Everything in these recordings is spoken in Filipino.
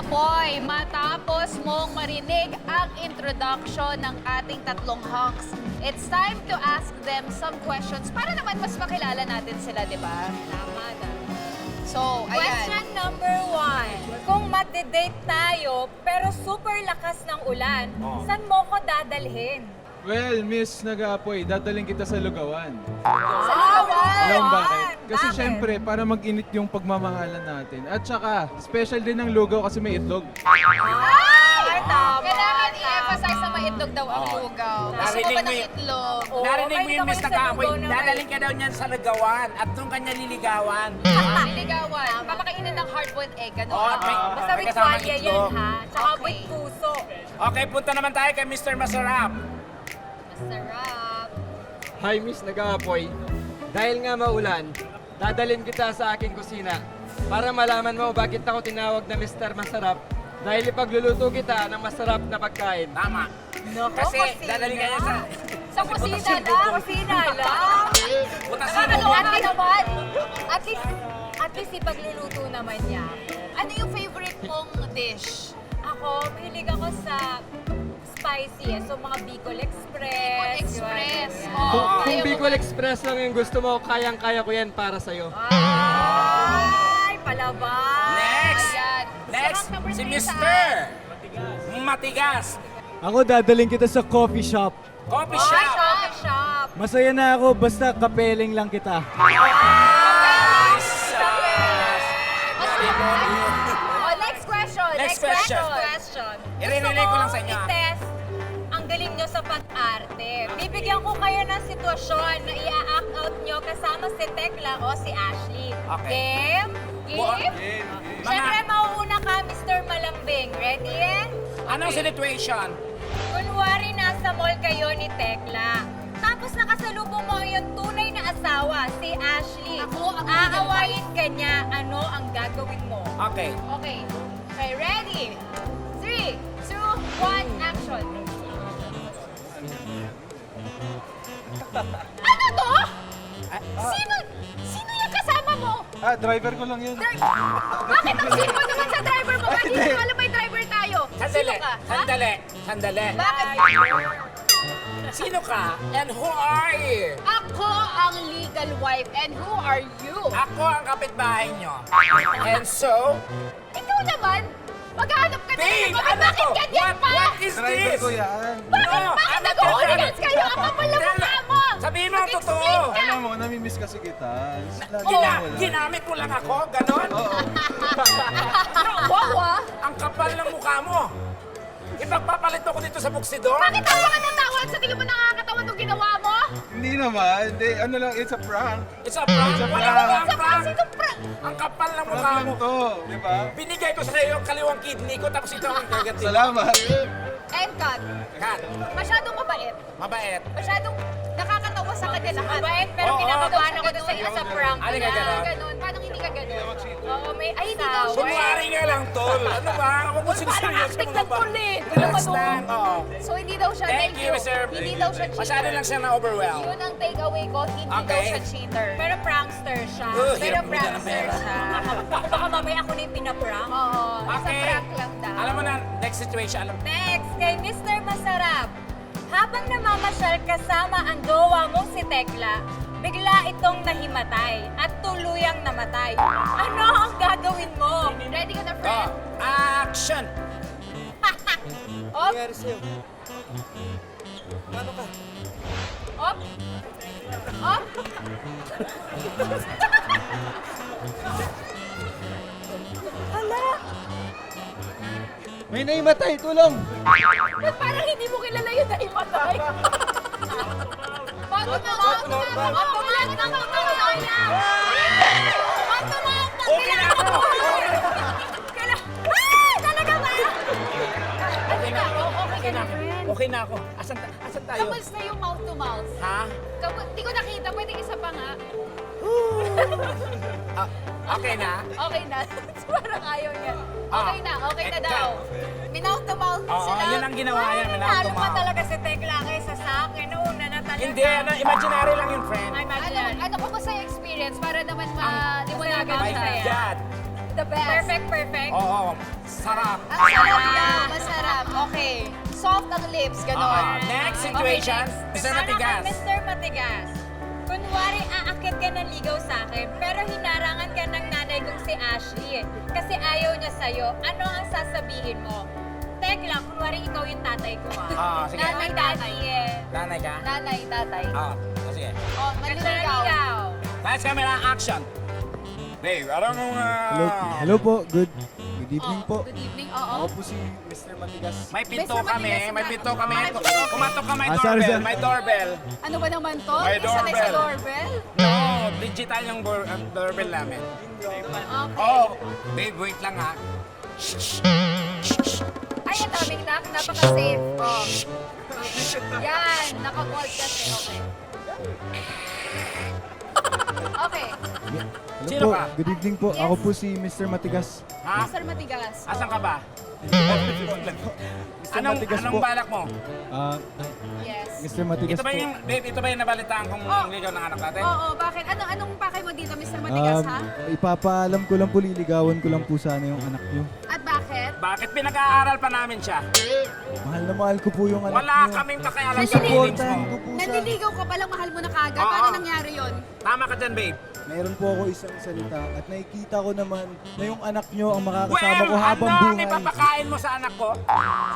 Boy, matapos mong marinig ang introduction ng ating tatlong hunks, it's time to ask them some questions para naman mas makilala natin sila, di ba? Tama na. So, ayan. Question number 1. Kung magde-date tayo, pero super lakas ng ulan, saan mo ko dadalhin? Well, Miss Nag-aapoy, dadaling kita sa Lugawan. Sa Lugawan! Alam mo bakit? Kasi Bakit? syempre, para mag-init yung pagmamahalan natin. At saka, special din ang lugaw kasi may itlog. Ay, tama. Kailangan i-emphasize na maitlog daw ang lugaw. Gusto mo Narinig ba mo ng yun. itlog? Oo, Narinig mo mahilig yung ako Miss sa Nag-aapoy, lugaw na may- dadaling ka daw niyan sa Ligawan at doon kanya liligawan. Niligawan. Papakainin ng hard-boiled egg. Ano? Oo, at may- Basta may with kasamang tuwalya yan, itlog. ha? Tsaka Okay. with puso. Okay, punta naman tayo kay Mr. Masarap. Masarap. Hi, Miss Nag-aapoy. Dahil nga maulan, dadalhin kita sa aking kusina para malaman mo bakit ako tinawag na Mr. Masarap dahil ipagluluto kita ng masarap na pagkain. Tama. Naku, Kasi kusina. dadaling ka niya sa... Sa kusina Butasin, lang. Kusina lang. Butasin mo. Nakakaloka naman. At least ipagluluto naman niya. Ano yung favorite mong dish? Ako, mahilig ako sa spicy. So, mga Bicol Express. Express. yun. Oh, Kung ayaw mo Bicol ba- Express lang yung gusto mo, kayang-kaya ko yan para sa'yo. Ay, palaban. Next. Ayan. Next, Sarap number si three Mr. saan? Matigas. Ako dadaling kita sa coffee shop. Coffee Ay, shop. coffee shop. Masaya na ako basta kapeling lang kita. Oh, next question. Next question. Question. I-relay ko lang sa inyo. I-test ang galing nyo sa pag-arte. Bibigyan ko kayo ng sitwasyon na i-act out nyo kasama si Tekla o si Ashley. Okay. Game? Game? Siyempre, mauuna ka, Mr. Malambing. Ready? Anong situation? Kunwari, nasa mall kayo ni Tekla. Tapos nakasalubong mo yung tunay na asawa, si Ashley. Ako ang Aawayin ka niya, ano ang gagawin mo? Okay. Okay. Okay, ready? 3, 2, 1, action. Ano to? Sino yung kasama mo? Driver ko lang yun. Bakit ang sino naman sa driver mo? Bakit hindi mo alam may driver tayo? Sandali. Sino ka? Ha? Sandali. Sandali. Bakit? Sino ka? And who are you? Ako ang legal wife and who are you? Ako ang kapitbahay nyo. And so, Ikaw naman? Maghanap ka na babe, naman. ano Bakit to? ganyan pa? What is Driver this? ko yan. Bakit No, ano nag-hooligans kayo? Ang kapal na Tell- mukha mo! Sabihin mo ang totoo. Mag-explain ka! Alam mo, namimiss kasi kita. Lagi Gina mo wala. ginamit mo lang ako? Ganon? Wow, ah! Ang kapal ng mukha mo. Ipagpapalit mo ko dito sa buksidor? Bakit tawa ka ng tawa? Sa tingin mo nakakatawa itong ginawa mo? Hindi naman. Hindi, ano lang, it's a prank. It's a prank. It's a Wala prank. ka ang Sa prank. kasi itong Ang kapal ng mukha Prank mo. lang to, di ba? Binigay ko sa iyo yung kaliwang kidney ko tapos ito ang gagatin. Salamat. And cut. Kat, Masyadong mabait. mabait. Masyadong nakakatawa sa kanya lahat. Mabait, pero Oo. kinakabahan ako doon sa isa sa prank. Ano ka ganon? Ganun. Paano hindi ka ganun? Oo, may Ay, hindi daw siya. Kunwari nga lang, tol. Ano ba? Huwag mo Parang siniseryoso acting mo na ng ba? kulit. Relax lang. Oo. So, hindi daw siya Thank you, sir. Hindi daw siya cheater. Masyado lang siya na-overwhelm. Yun ang takeaway ko, hindi daw Okay. siya cheater. Pero prankster siya. Oh, Pero hirap mo na ng prankster pera. siya. Baka mamaya ako na yung pinaprank. Oo, isang Okay. prank lang daw. Alam mo na, next situation. Alam Next, kay Mr. Masarap. Habang namamasyal kasama ang jowa mo si Tekla, bigla itong nahimatay at tuluyang namatay. Ano ang gagawin mo? Ready ka na, Oh, friend? action! Op, Nangyari sa'yo? Paano ka? op. Op. May naimatay, tulong! Ba't parang hindi mo kilala yung nahimatay? Bago na, bago na, bago na, Okay na ako! Talaga ba? Okay na ako. Okay na, friend. Okay na ako. Asan tayo? Kamusta yung mouth to mouth? Ha? Hindi ko nakita, pwedeng isa pa nga. Ah, okay na? Okay na. Parang ayaw niya. Ah. Okay na Eh, daw. Mouth to mouth Oo, sila. yun ang ginawa niya. Ay, Minauto talo pa mo. talaga si Tekla kaysa sa akin. Nauna na talaga. Hindi, imaginary lang yun, friend. Ay, Ano, imaginary. ano ko ba sa experience para naman maliwanagan My siya? God. The the best. Perfect, perfect. Oo, sarap. Ang sarap daw, masarap. Okay. Soft ang lips, ganon. Next situation, Okay, Mr. Para Matigas. kang Mr. Matigas. Kunwari, aakit ka ng ligaw sa akin, pero hinarangan ka ng nanay kong si Ashley. Kasi ayaw niya sa'yo. Ano ang sasabihin mo? Tekla, kunwari ikaw yung tatay ko Sige. Nanay, tatay eh. Nanay ka? Nanay, tatay. Sige. Oh, manliligaw. Manliligaw. Lights, camera, action. Babe, alam mo Hello po, good evening po. Good evening, Ako oo. po si Mr. Matigas. May pinto Mr. kami, Matigas, may pinto kami. Okay. Kumatok ka, may Ah, sorry, doorbell, sorry. may doorbell. Ano ba naman to? May Sanay sa doorbell. doorbell? No, digital yung doorbell namin. Okay. Oh, babe, wait lang ha. Ay, ang daming lock. Napaka-safe. Oh. Yan, naka-gold kasi. Okay. Okay. Hello Sino po, ka? good evening po. Ako po si Mr. Matigas. Ha? Mr. Matigas. Asan ka ba? Mr. Matigas Anong po. balak mo? Ah, Yes. Mr. Matigas Ito ba po. yung, babe, ito ba yung nabalitaan kong Oh. ligaw ng anak natin? Oo, bakit? Anong pakay mo dito, Mr. Matigas, ha? Ipapaalam ko lang po, liligawan ko lang po sana yung anak niyo. At bakit? Bakit pinag-aaral pa namin siya? Mahal na mahal ko po yung anak Wala niyo. kaming pakialam sa Naliligaw. feelings Supportahan mo. ko po sa... Naliligaw ka palang mahal mo na kagad. Oo. Paano nangyari yon? Tama ka dyan, babe. Meron po ako isang salita at nakikita ko naman na yung anak niyo ang makakasama ko Well, habang ano ang buhay. ipapakain mo sa anak ko?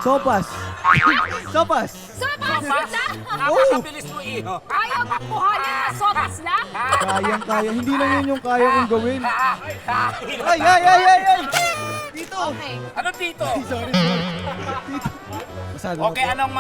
Sopas! Sopas! Sopas Sopas? lang! Napakabilis mo, iho. Ayaw makuhanin na sopas lang? Kayang-kaya. Hindi lang yun yung kaya kong gawin. Ay, Ay! Dito! Okay. Ano dito? Sorry. Dito. Masado Okay, na po. anong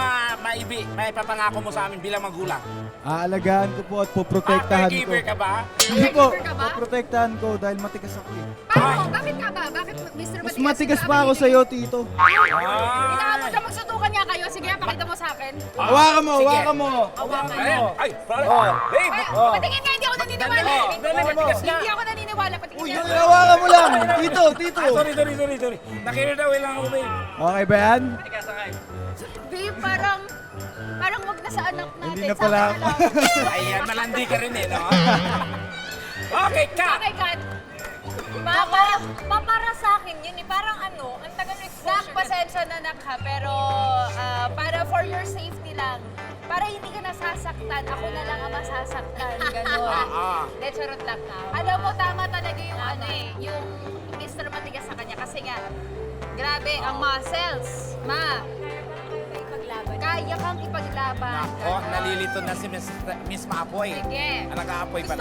may papangako mo sa amin bilang magulang? Aalagaan ko po at poprotektahan ko. Caregiver ka ba? Hindi po, Caregiver ka ba? poprotektahan ko dahil matigas ako eh. Paano? Bakit ka ba? Bakit Mr. Mas Matigas? matigas pa ako sa'yo, Tito. Inaabot na magsutukan niya kayo. Sige, pakita mo sa akin. Hawakan mo, Sige. hawakan mo. Ay, sorry. Babe! Ay, patingin nga, hindi ako naniniwala. Dali, matigas na. Hindi ako naniniwala. Patingin Uy, nga. hawakan mo lang. Tito. Sorry. Nakirita lang ako, babe. Okay ba yan? Babe, parang wag na sa anak natin. Hindi na Sa pala akin ako. na lang. Ayan, malandi ka rin eh, no? Okay, cut! Okay, Kat. Para sa akin yun eh. Parang ano, ang tagal ng Nak, exposure. pasensya na nak ha, pero para for your safety lang. Para hindi ka nasasaktan, ako na lang ang masasaktan. Ganon. De, charot lang. Alam mo, tama talaga yung ano eh, yung Mr. Matigas sa kanya. Kasi nga, grabe, ang muscles. Ma, kaya kang ipaglaban. Oh, nalilito na si Miss Maapoy. Sige. Nag-aapoy pa.